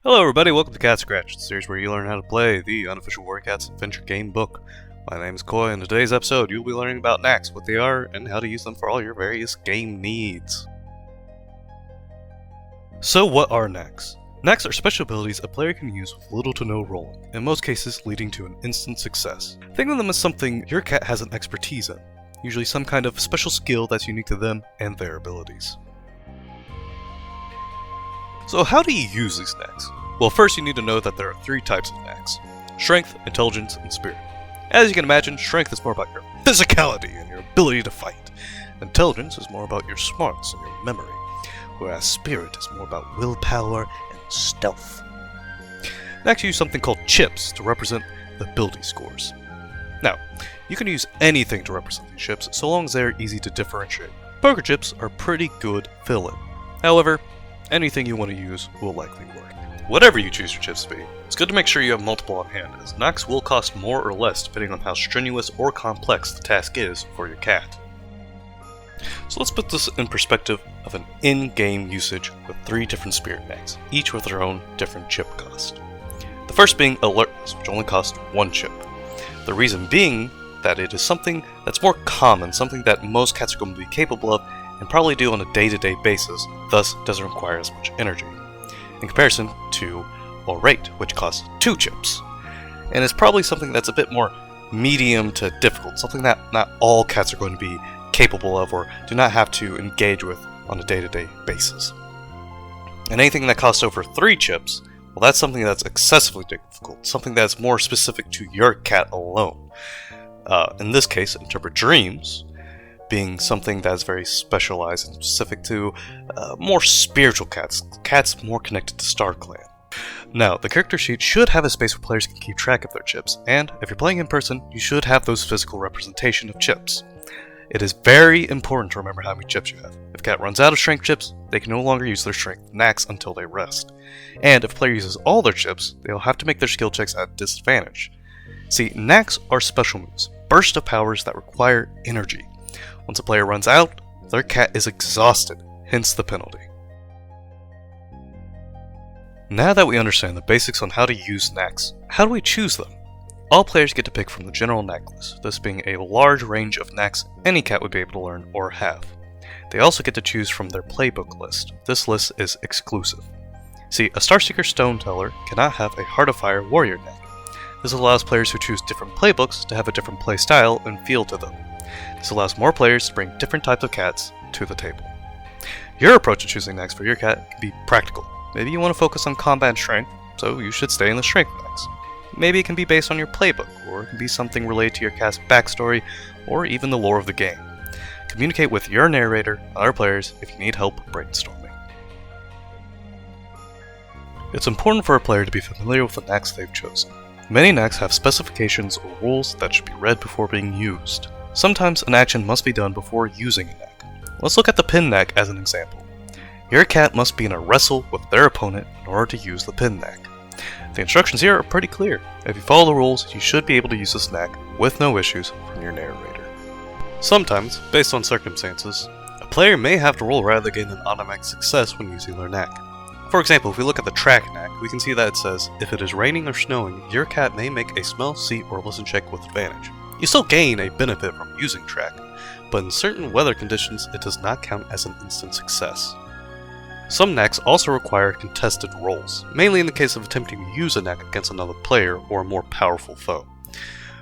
Hello everybody, welcome to Cat Scratch, the series where you learn how to play the Unofficial Warrior Cats adventure game book. My name is Koi, and in today's episode you'll be learning about Knacks, what they are, and how to use them for all your various game needs. So what are Knacks? Knacks are special abilities a player can use with little to no rolling, in most cases leading to an instant success. Think of them as something your cat has an expertise in, usually some kind of special skill that's unique to them and their abilities. So how do you use these Knacks? Well, first you need to know that there are three types of Knacks: Strength, Intelligence, and Spirit. As you can imagine, Strength is more about your physicality and your ability to fight. Intelligence is more about your smarts and your memory, whereas Spirit is more about willpower and stealth. Knacks use something called chips to represent the ability scores. Now, you can use anything to represent these chips so long as they are easy to differentiate. Poker chips are pretty good fill-in. However, anything you want to use will likely work. Whatever you choose your chips to be, it's good to make sure you have multiple on hand, as Knacks will cost more or less depending on how strenuous or complex the task is for your cat. So let's put this in perspective of an in-game usage with three different Spirit Knacks, each with their own different chip cost. The first being Alertness, which only costs one chip. The reason being that it is something that's more common, something that most cats are going to be capable of and probably do on a day-to-day basis, thus doesn't require as much energy, in comparison to Orate, which costs 2 chips, and is probably something that's a bit more medium to difficult, something that not all cats are going to be capable of or do not have to engage with on a day-to-day basis. And anything that costs over 3 chips, well, that's something that's excessively difficult, something that's more specific to your cat alone. In this case, Interpret Dreams being something that's very specialized and specific to more spiritual cats, cats more connected to Star Clan. Now, the character sheet should have a space where players can keep track of their chips, and if you're playing in person, you should have those physical representation of chips. It is very important to remember how many chips you have. If a cat runs out of strength chips, they can no longer use their strength Knacks until they rest. And if a player uses all their chips, they'll have to make their skill checks at a disadvantage. See, Knacks are special moves, bursts of powers that require energy. Once a player runs out, their cat is exhausted, hence the penalty. Now that we understand the basics on how to use Knacks, how do we choose them? All players get to pick from the general Knack list, this being a large range of Knacks any cat would be able to learn or have. They also get to choose from their playbook list. This list is exclusive. See, a Starseeker Stone Teller cannot have a Heart of Fire Warrior Knack. This allows players who choose different playbooks to have a different play style and feel to them. This allows more players to bring different types of cats to the table. Your approach to choosing Knacks for your cat can be practical. Maybe you want to focus on combat strength, so you should stay in the strength Knacks. Maybe it can be based on your playbook, or it can be something related to your cat's backstory, or even the lore of the game. Communicate with your narrator and other players if you need help brainstorming. It's important for a player to be familiar with the Knacks they've chosen. Many Knacks have specifications or rules that should be read before being used. Sometimes an action must be done before using a Knack. Let's look at the pin Knack as an example. Your cat must be in a wrestle with their opponent in order to use the pin Knack. The instructions here are pretty clear. If you follow the rules, you should be able to use this Knack with no issues from your narrator. Sometimes, based on circumstances, a player may have to roll rather than gain an automatic success when using their Knack. For example, if we look at the track Knack, we can see that it says, if it is raining or snowing, your cat may make a smell, see, or listen check with advantage. You still gain a benefit from using track, but in certain weather conditions it does not count as an instant success. Some Knacks also require contested rolls, mainly in the case of attempting to use a Knack against another player or a more powerful foe.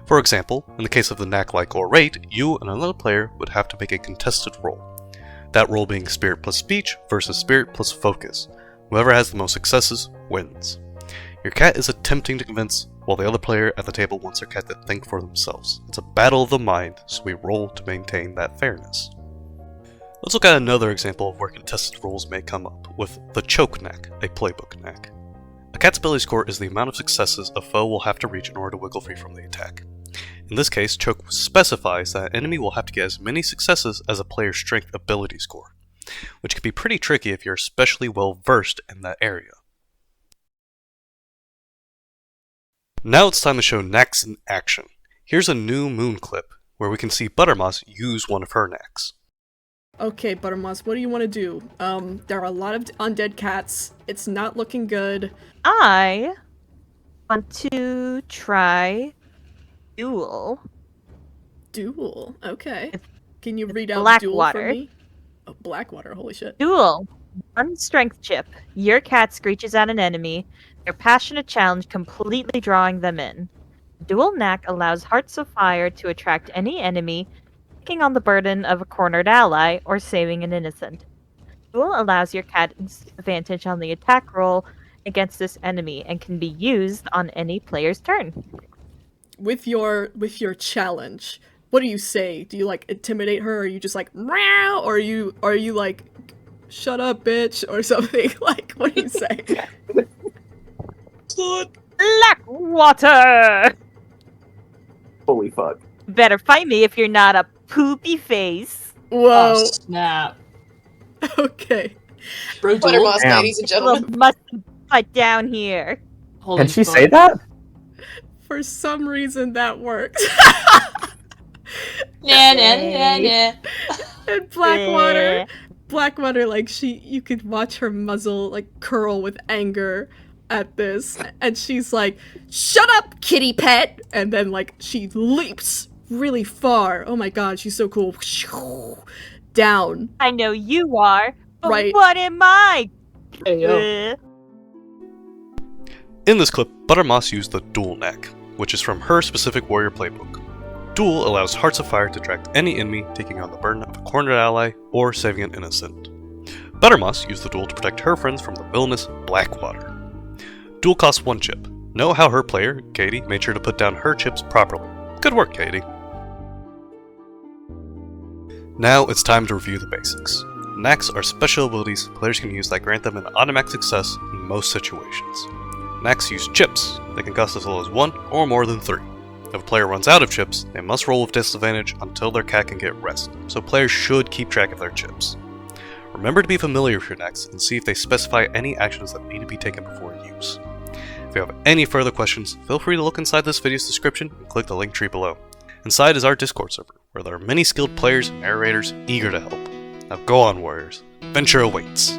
For example, in the case of the Knack like Orate, you and another player would have to make a contested roll. That roll being Spirit plus Speech versus Spirit plus Focus. Whoever has the most successes wins. Your cat is attempting to convince, while the other player at the table wants their cat to think for themselves. It's a battle of the mind, so we roll to maintain that fairness. Let's look at another example of where contested rolls may come up, with the Choke Knack, a playbook Knack. A cat's ability score is the amount of successes a foe will have to reach in order to wiggle free from the attack. In this case, Choke specifies that an enemy will have to get as many successes as a player's strength ability score, which can be pretty tricky if you're especially well versed in that area. Now it's time to show Knacks in action. Here's a new Moon clip where we can see Buttermoss use one of her Knacks. Okay, Buttermoss, what do you want to do? There are a lot of undead cats. It's not looking good. I want to try duel. Duel. Okay. Can you read out duel for Blackwater. me? Oh, Blackwater. Holy shit. Duel. One strength chip. Your cat screeches at an enemy. Their passionate challenge completely drawing them in. Dual Knack allows Hearts of Fire to attract any enemy, taking on the burden of a cornered ally or saving an innocent. Duel allows your cat advantage on the attack roll against this enemy and can be used on any player's turn. With your challenge, what do you say? Do you like intimidate her, or are you just like meow, or are you like shut up, bitch, or something? Like, what do you say? Blackwater! Holy fuck. Better fight me if you're not a poopy face. Whoa. Oh, snap. Okay. Bro, duel? Buttermoss, Damn. ladies and gentlemen. Well, must fight down here. Holy Can she fuck. say that? For some reason, that works. Nah, nah, nah, nah. And Blackwater, like you could watch her muzzle like curl with anger at this, and she's like, "Shut up, kitty pet!" And then like she leaps really far. Oh my god, she's so cool. Down. I know you are, but Right. what am I? Hey, yo. In this clip, Buttermoss used the Duel Knack, which is from her specific warrior playbook. Duel allows Hearts of Fire to attract any enemy taking on the burden of a cornered ally or saving an innocent. Buttermoss used the Duel to protect her friends from the villainous Blackwater. Duel costs 1 chip. Know how her player, Katie, made sure to put down her chips properly. Good work, Katie. Now it's time to review the basics. Knacks are special abilities players can use that grant them an automatic success in most situations. Knacks use chips. They can cost as little as 1 or more than 3. If a player runs out of chips, they must roll with disadvantage until their cat can get rest, so players should keep track of their chips. Remember to be familiar with your knacks and see if they specify any actions that need to be taken before use. If you have any further questions, feel free to look inside this video's description and click the link tree below. Inside is our Discord server, where there are many skilled players and narrators eager to help. Now go on, warriors. Adventure awaits.